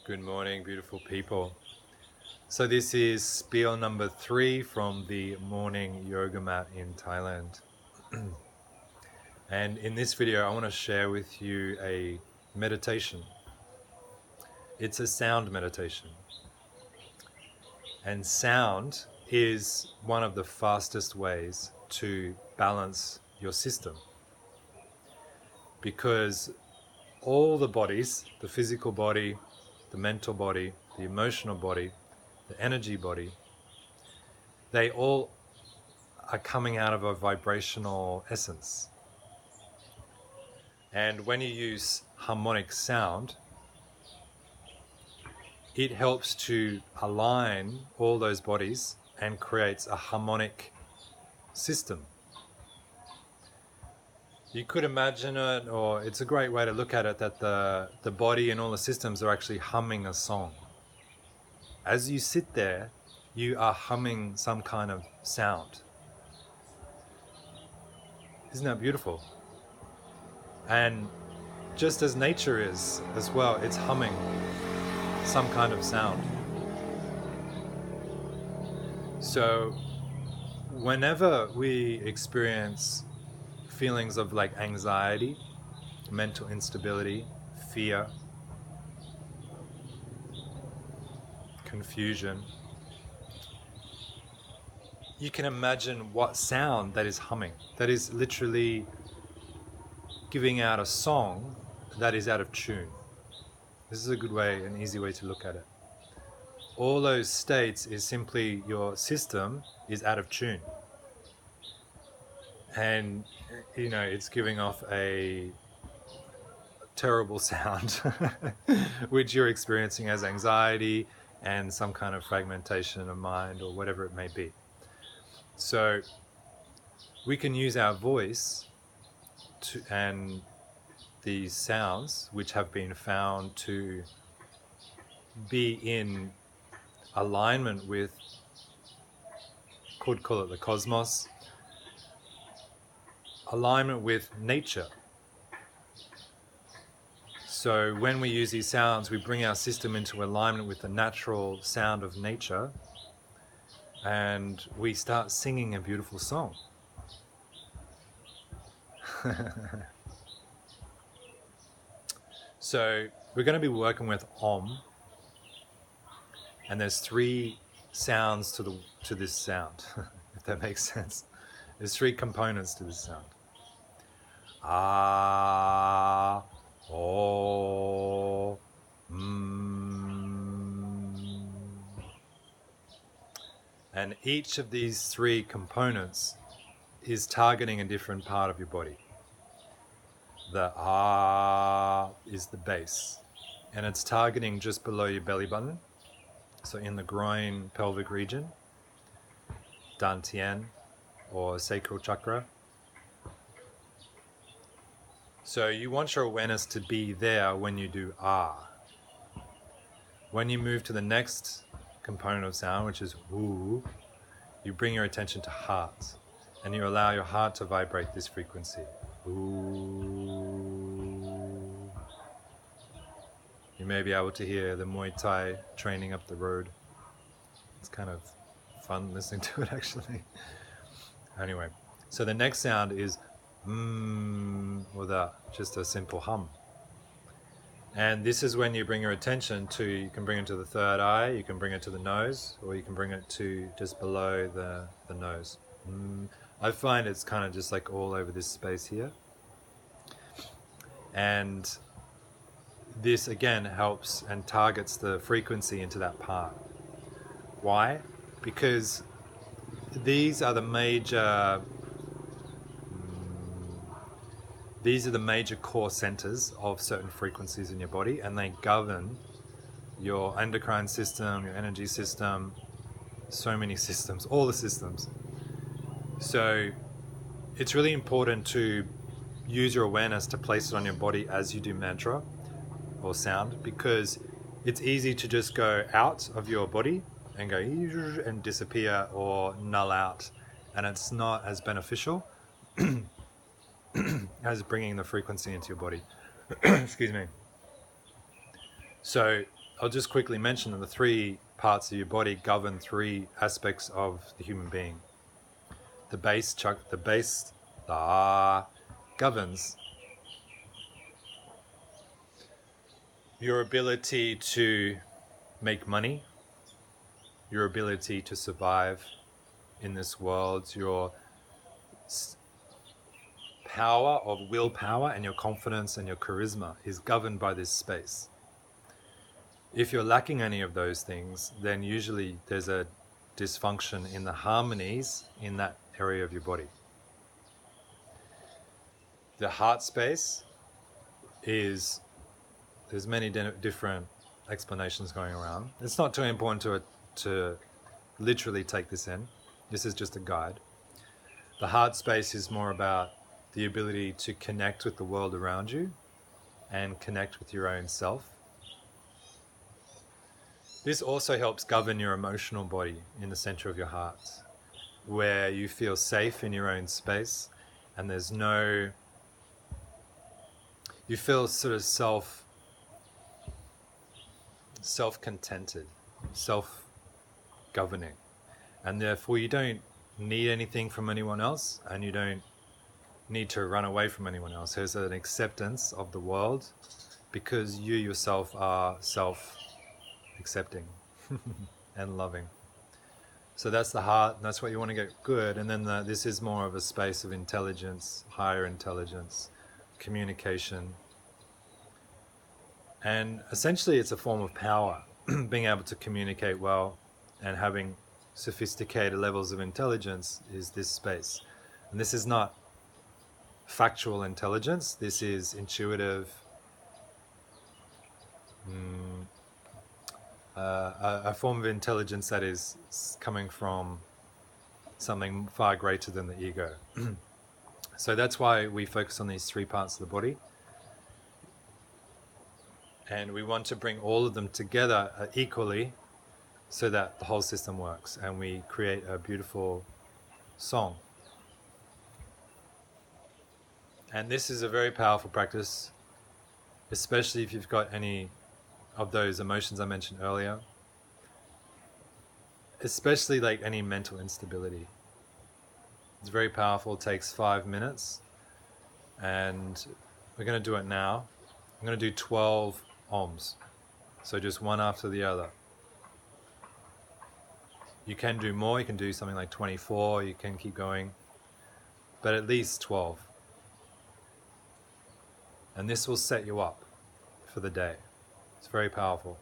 Good morning, beautiful people. So this is spiel number 3 from the morning yoga mat in Thailand. And in this video, I want to share with you a meditation. It's a sound meditation. And sound is one of the fastest ways to balance your system. Because all the bodies, the physical body, the mental body, the emotional body, the energy body, they all are coming out of a vibrational essence. And when you use harmonic sound, it helps to align all those bodies and creates a harmonic system. You could imagine it, or it's a great way to look at it, that the body and all the systems are actually humming a song. As you sit there, you are humming some kind of sound. Isn't that beautiful? And just as nature is as well, it's humming some kind of sound. So whenever we experience feelings of like anxiety, mental instability, fear, confusion, you can imagine what sound that is humming, that is literally giving out a song that is out of tune. This is a good way, an easy way to look at it. All those states is simply your system is out of tune. And, it's giving off a terrible sound, which you're experiencing as anxiety and some kind of fragmentation of mind or whatever it may be. So we can use our voice and these sounds, which have been found to be in alignment with, could call it the cosmos, alignment with nature. So when we use these sounds, we bring our system into alignment with the natural sound of nature, and we start singing a beautiful song. So we're going to be working with Om, and there's 3 sounds to this sound, if that makes sense. There's 3 components to this sound. Ah, oh, And each of these 3 components is targeting a different part of your body. The ah is the base, and it's targeting just below your belly button, so in the groin pelvic region, dantian or sacral chakra. So you want your awareness to be there when you do ah. When you move to the next component of sound, which is woo, you bring your attention to heart, and you allow your heart to vibrate this frequency. Ooh. You may be able to hear the Muay Thai training up the road. It's kind of fun listening to it, actually. Anyway, so the next sound is or just a simple hum. And this is when you bring your attention to, you can bring it to the third eye, you can bring it to the nose, or you can bring it to just below the nose. I find it's kind of just like all over this space here. And this again helps and targets the frequency into that part. Why? Because these are the major core centers of certain frequencies in your body, and they govern your endocrine system, your energy system, so many systems, all the systems. So it's really important to use your awareness to place it on your body as you do mantra or sound, because it's easy to just go out of your body and go and disappear or null out, and it's not as beneficial as bringing the frequency into your body. Excuse me. So I'll just quickly mention that the three parts of your body govern three aspects of the human being. The base governs your ability to make money, your ability to survive in this world, your power of willpower, and your confidence and your charisma is governed by this space. If you're lacking any of those things, then usually there's a dysfunction in the harmonies in that area of your body. The heart space is, there's many different explanations going around. It's not too important to literally take this in. This is just a guide. The heart space is more about the ability to connect with the world around you and connect with your own self. This also helps govern your emotional body in the center of your heart, where you feel safe in your own space and there's no, you feel sort of self-contented, self-governing, and therefore you don't need anything from anyone else and you don't need to run away from anyone else. There's an acceptance of the world because you yourself are self-accepting and loving. So that's the heart, and that's what you want to get good. And then this is more of a space of intelligence, higher intelligence, communication. And essentially it's a form of power, being able to communicate well and having sophisticated levels of intelligence is this space. And this is not factual intelligence, this is intuitive, a form of intelligence that is coming from something far greater than the ego. So that's why we focus on these three parts of the body. And we want to bring all of them together equally so that the whole system works and we create a beautiful song. And this is a very powerful practice, especially if you've got any of those emotions I mentioned earlier, especially like any mental instability. It's very powerful. It takes 5 minutes and we're going to do it now. I'm going to do 12 ohms, so just one after the other. You can do more, you can do something like 24, you can keep going, but at least 12. And this will set you up for the day. It's very powerful.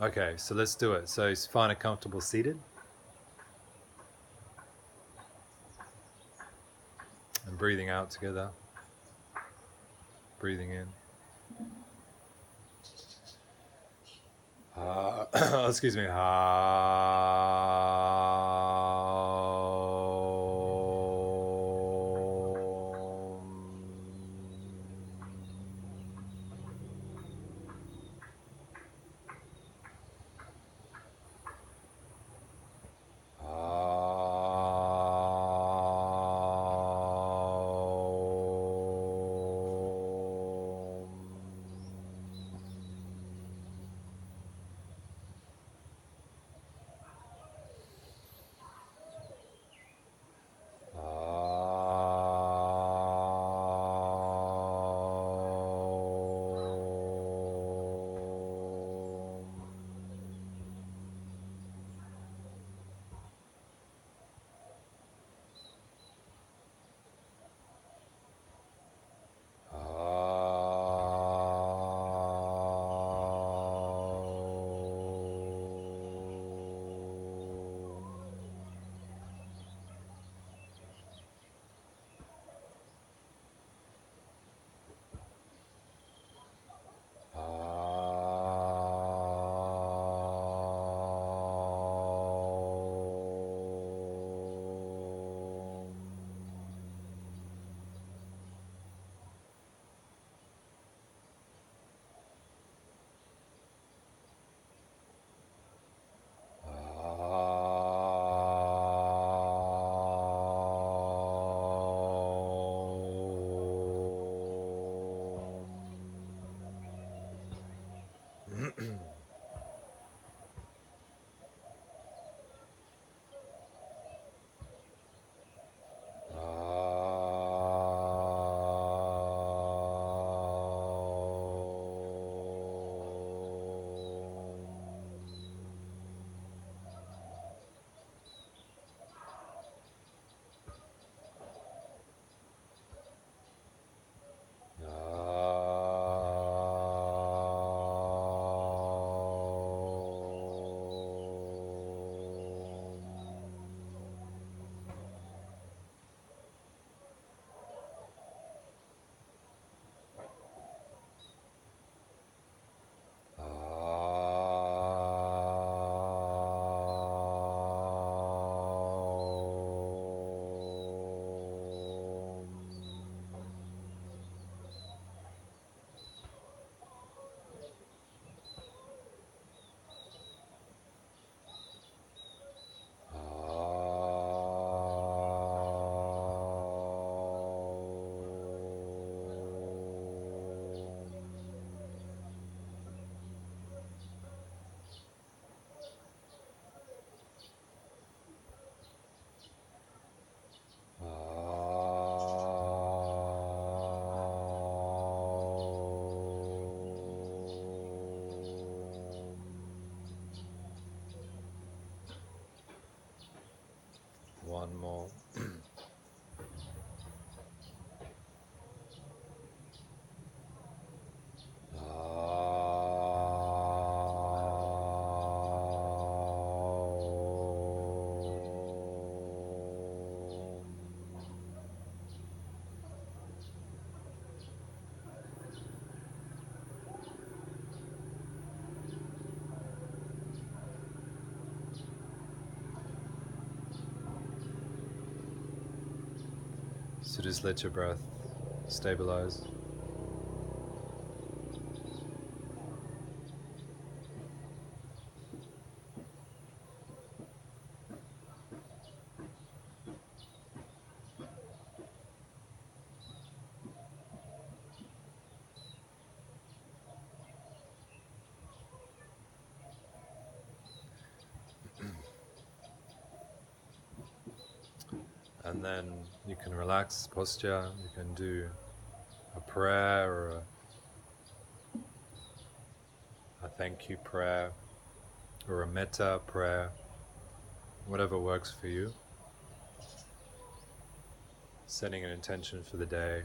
Okay, so let's do it. So find a comfortable seated. And breathing out together. Breathing in. Excuse me. one more. So just let your breath stabilize. And then you can relax posture, you can do a prayer or a thank you prayer or a metta prayer, whatever works for you. Setting an intention for the day.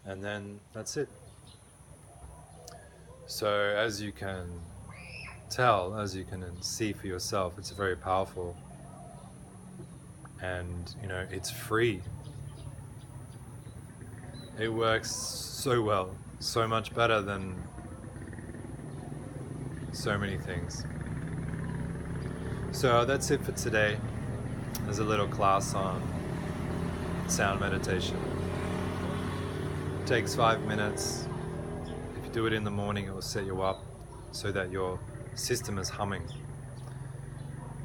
And then that's it. So as you can tell, as you can see for yourself, it's very powerful. And, it's free. It works so well, so much better than so many things. So that's it for today. There's a little class on sound meditation. It takes 5 minutes. If you do it in the morning, it will set you up so that your system is humming.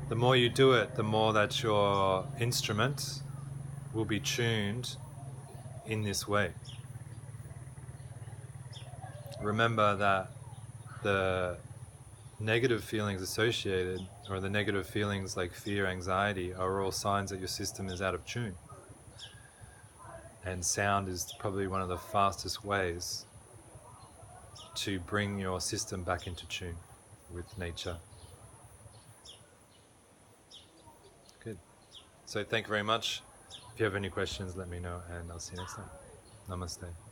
The more you do it, the more that your instrument will be tuned in this way. Remember that the negative feelings associated, or the negative feelings like fear, anxiety, are all signs that your system is out of tune. And sound is probably one of the fastest ways to bring your system back into tune with nature. Good. So thank you very much. If you have any questions, let me know, and I'll see you next time. Namaste.